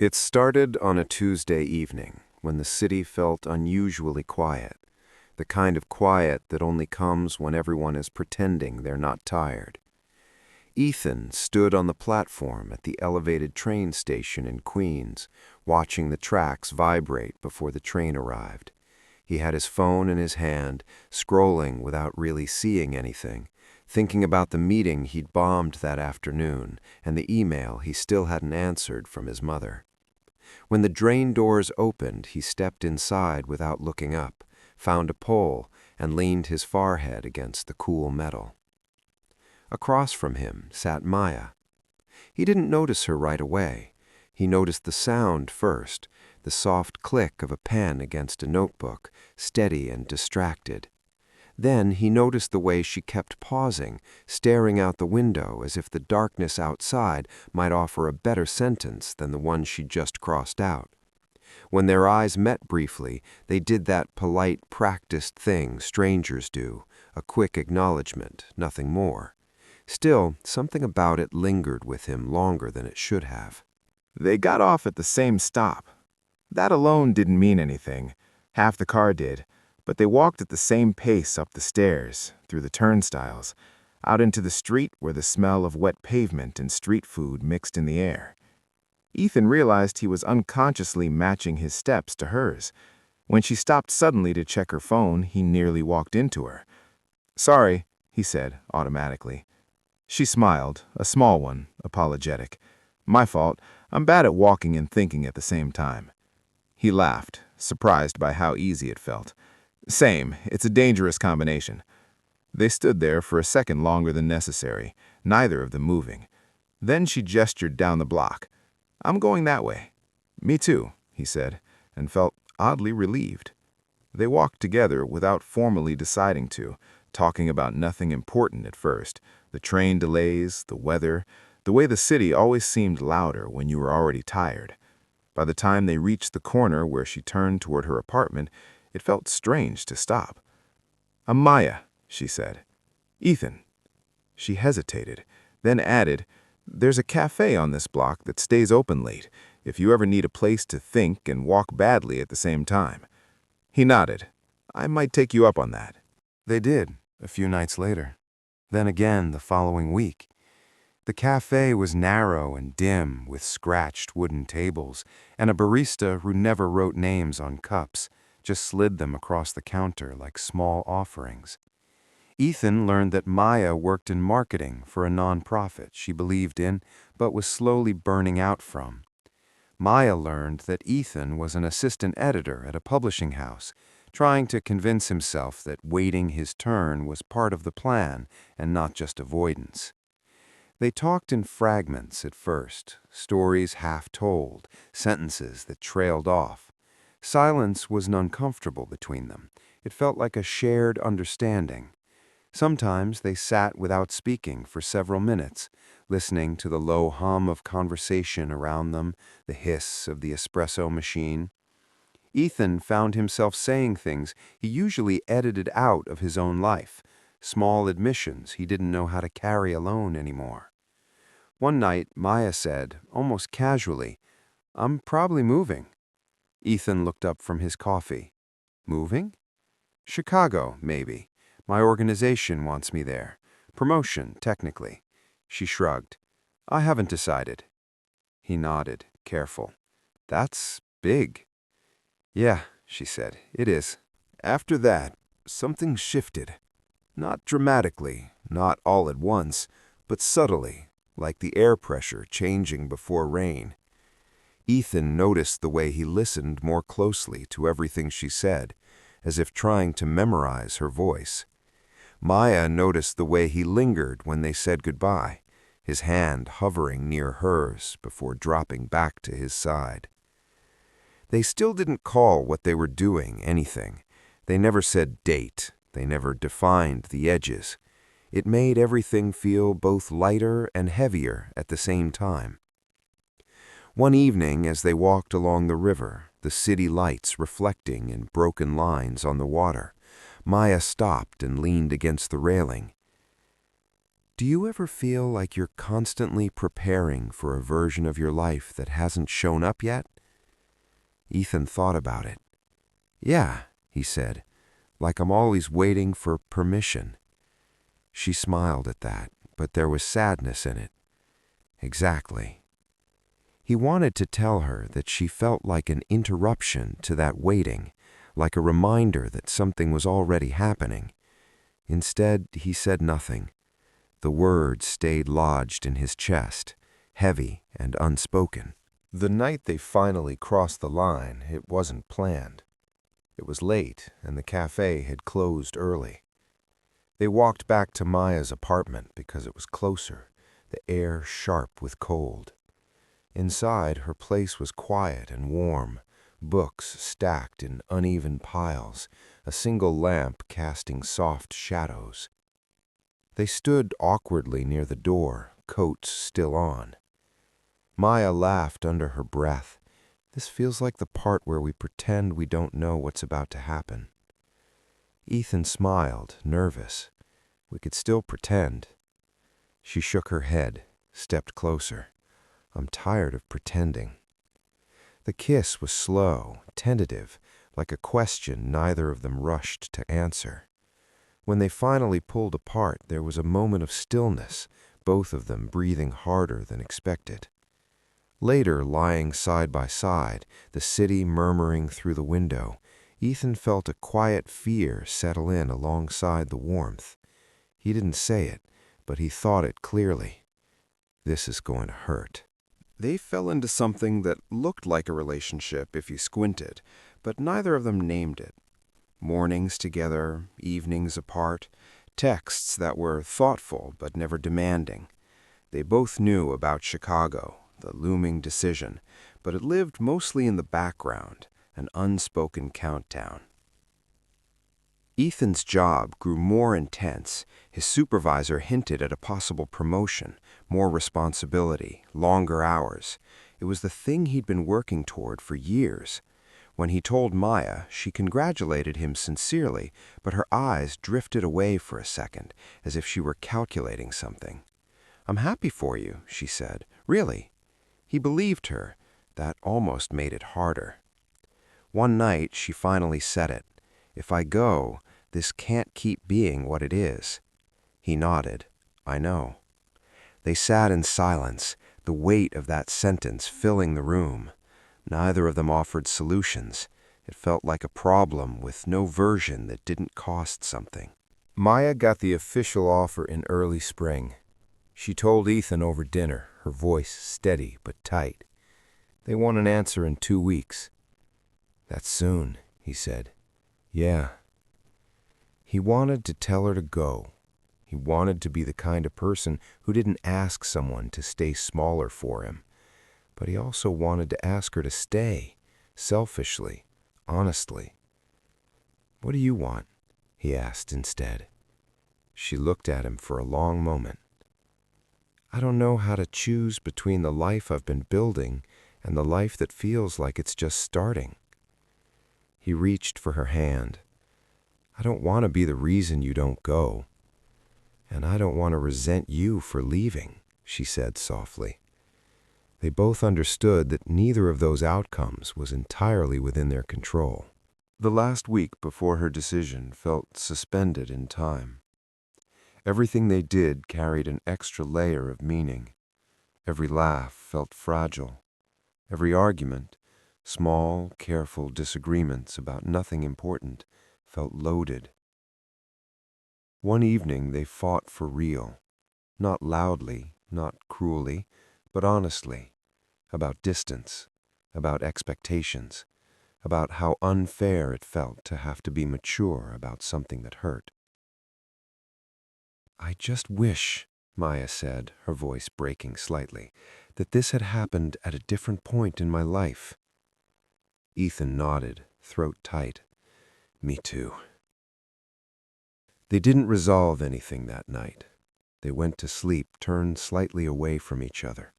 It started on a Tuesday evening when the city felt unusually quiet, the kind of quiet that only comes when everyone is pretending they're not tired. Ethan stood on the platform at the elevated train station in Queens, watching the tracks vibrate before the train arrived. He had his phone in his hand, scrolling without really seeing anything, thinking about the meeting he'd bombed that afternoon and the email he still hadn't answered from his mother. When the drain doors opened, he stepped inside without looking up, found a pole, and leaned his forehead against the cool metal. Across from him sat Maya. He didn't notice her right away. He noticed the sound first, the soft click of a pen against a notebook, steady and distracted. Then he noticed the way she kept pausing, staring out the window as if the darkness outside might offer a better sentence than the one she'd just crossed out. When their eyes met briefly, they did that polite, practiced thing strangers do, a quick acknowledgement, nothing more. Still, something about it lingered with him longer than it should have. They got off at the same stop. That alone didn't mean anything. Half the car did. But they walked at the same pace up the stairs, through the turnstiles, out into the street where the smell of wet pavement and street food mixed in the air. Ethan realized he was unconsciously matching his steps to hers. When she stopped suddenly to check her phone, he nearly walked into her. "Sorry," he said automatically. She smiled, a small one, apologetic. "My fault. I'm bad at walking and thinking at the same time." He laughed, surprised by how easy it felt. "Same. It's a dangerous combination." They stood there for a second longer than necessary, neither of them moving. Then she gestured down the block. "I'm going that way." "Me too," he said, and felt oddly relieved. They walked together without formally deciding to, talking about nothing important at first, the train delays, the weather, the way the city always seemed louder when you were already tired. By the time they reached the corner where she turned toward her apartment, it felt strange to stop. "I'm Maya," she said. "Ethan." She hesitated, then added, "There's a cafe on this block that stays open late, if you ever need a place to think and walk badly at the same time." He nodded. "I might take you up on that." They did, a few nights later. Then again the following week. The cafe was narrow and dim, with scratched wooden tables, and a barista who never wrote names on cups, just slid them across the counter like small offerings. Ethan learned that Maya worked in marketing for a nonprofit she believed in but was slowly burning out from. Maya learned that Ethan was an assistant editor at a publishing house, trying to convince himself that waiting his turn was part of the plan and not just avoidance. They talked in fragments at first, stories half told, sentences that trailed off. Silence wasn't uncomfortable between them. It felt like a shared understanding. Sometimes they sat without speaking for several minutes, listening to the low hum of conversation around them, the hiss of the espresso machine. Ethan found himself saying things he usually edited out of his own life, small admissions he didn't know how to carry alone anymore. One night, Maya said, almost casually, "I'm probably moving." Ethan looked up from his coffee. "Moving?" "Chicago, maybe. My organization wants me there. Promotion, technically." She shrugged. "I haven't decided." He nodded, careful. "That's big." "Yeah," she said, "it is." After that, something shifted. Not dramatically, not all at once, but subtly, like the air pressure changing before rain. Ethan noticed the way he listened more closely to everything she said, as if trying to memorize her voice. Maya noticed the way he lingered when they said goodbye, his hand hovering near hers before dropping back to his side. They still didn't call what they were doing anything. They never said date. They never defined the edges. It made everything feel both lighter and heavier at the same time. One evening, as they walked along the river, the city lights reflecting in broken lines on the water, Maya stopped and leaned against the railing. Do you ever feel like you're constantly preparing for a version of your life that hasn't shown up yet? Ethan thought about it. Yeah, he said, like I'm always waiting for permission. She smiled at that, but there was sadness in it. Exactly. He wanted to tell her that she felt like an interruption to that waiting, like a reminder that something was already happening. Instead, he said nothing. The words stayed lodged in his chest, heavy and unspoken. The night they finally crossed the line, it wasn't planned. It was late, and the cafe had closed early. They walked back to Maya's apartment because it was closer, the air sharp with cold. Inside, her place was quiet and warm, books stacked in uneven piles, a single lamp casting soft shadows. They stood awkwardly near the door, coats still on. Maya laughed under her breath. This feels like the part where we pretend we don't know what's about to happen. Ethan smiled, nervous. We could still pretend. She shook her head, stepped closer. I'm tired of pretending. The kiss was slow, tentative, like a question neither of them rushed to answer. When they finally pulled apart, there was a moment of stillness, both of them breathing harder than expected. Later, lying side by side, the city murmuring through the window, Ethan felt a quiet fear settle in alongside the warmth. He didn't say it, but he thought it clearly. This is going to hurt. They fell into something that looked like a relationship if you squinted, but neither of them named it. Mornings together, evenings apart, texts that were thoughtful but never demanding. They both knew about Chicago, the looming decision, but it lived mostly in the background, an unspoken countdown. Ethan's job grew more intense. His supervisor hinted at a possible promotion, more responsibility, longer hours. It was the thing he'd been working toward for years. When he told Maya, she congratulated him sincerely, but her eyes drifted away for a second, as if she were calculating something. I'm happy for you, she said. Really. He believed her. That almost made it harder. One night, she finally said it. If I go, this can't keep being what it is. He nodded. I know. They sat in silence, the weight of that sentence filling the room. Neither of them offered solutions. It felt like a problem with no version that didn't cost something. Maya got the official offer in early spring. She told Ethan over dinner, her voice steady but tight. They want an answer in 2 weeks. That's soon, he said. Yeah. He wanted to tell her to go. He wanted to be the kind of person who didn't ask someone to stay smaller for him. But he also wanted to ask her to stay, selfishly, honestly. What do you want? He asked instead. She looked at him for a long moment. I don't know how to choose between the life I've been building and the life that feels like it's just starting. He reached for her hand. I don't want to be the reason you don't go. And I don't want to resent you for leaving, she said softly. They both understood that neither of those outcomes was entirely within their control. The last week before her decision felt suspended in time. Everything they did carried an extra layer of meaning. Every laugh felt fragile. Every argument, small, careful disagreements about nothing important, felt loaded. One evening they fought for real, not loudly, not cruelly, but honestly, about distance, about expectations, about how unfair it felt to have to be mature about something that hurt. I just wish, Maya said, her voice breaking slightly, that this had happened at a different point in my life. Ethan nodded, throat tight. Me too. They didn't resolve anything that night. They went to sleep turned slightly away from each other,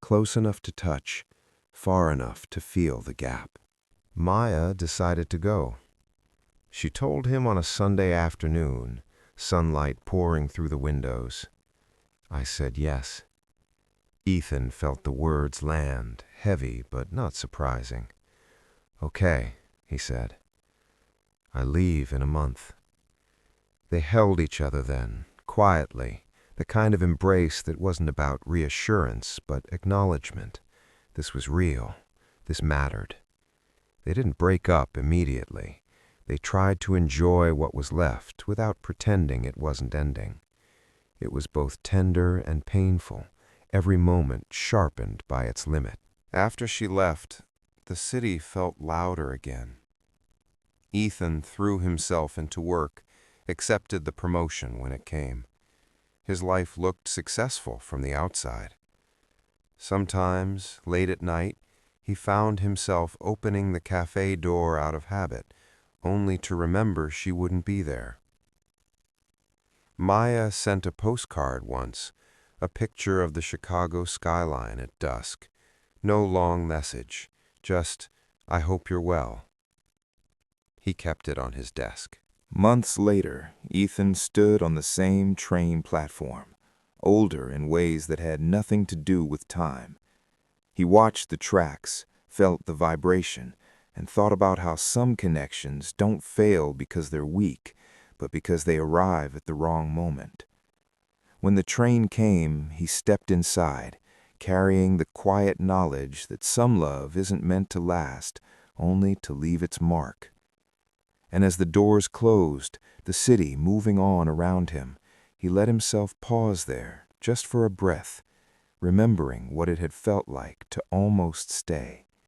close enough to touch, far enough to feel the gap. Maya decided to go. She told him on a Sunday afternoon, sunlight pouring through the windows. I said yes. Ethan felt the words land, heavy but not surprising. Okay, he said. I leave in a month. They held each other then, quietly, the kind of embrace that wasn't about reassurance, but acknowledgement. This was real. This mattered. They didn't break up immediately. They tried to enjoy what was left without pretending it wasn't ending. It was both tender and painful, every moment sharpened by its limit. After she left, the city felt louder again. Ethan threw himself into work, accepted the promotion when it came. His life looked successful from the outside. Sometimes, late at night, he found himself opening the cafe door out of habit, only to remember she wouldn't be there. Maya sent a postcard once, a picture of the Chicago skyline at dusk. No long message, just, "I hope you're well." He kept it on his desk. Months later, Ethan stood on the same train platform, older in ways that had nothing to do with time. He watched the tracks, felt the vibration, and thought about how some connections don't fail because they're weak, but because they arrive at the wrong moment. When the train came, he stepped inside, carrying the quiet knowledge that some love isn't meant to last, only to leave its mark. And as the doors closed, the city moving on around him, he let himself pause there, just for a breath, remembering what it had felt like to almost stay.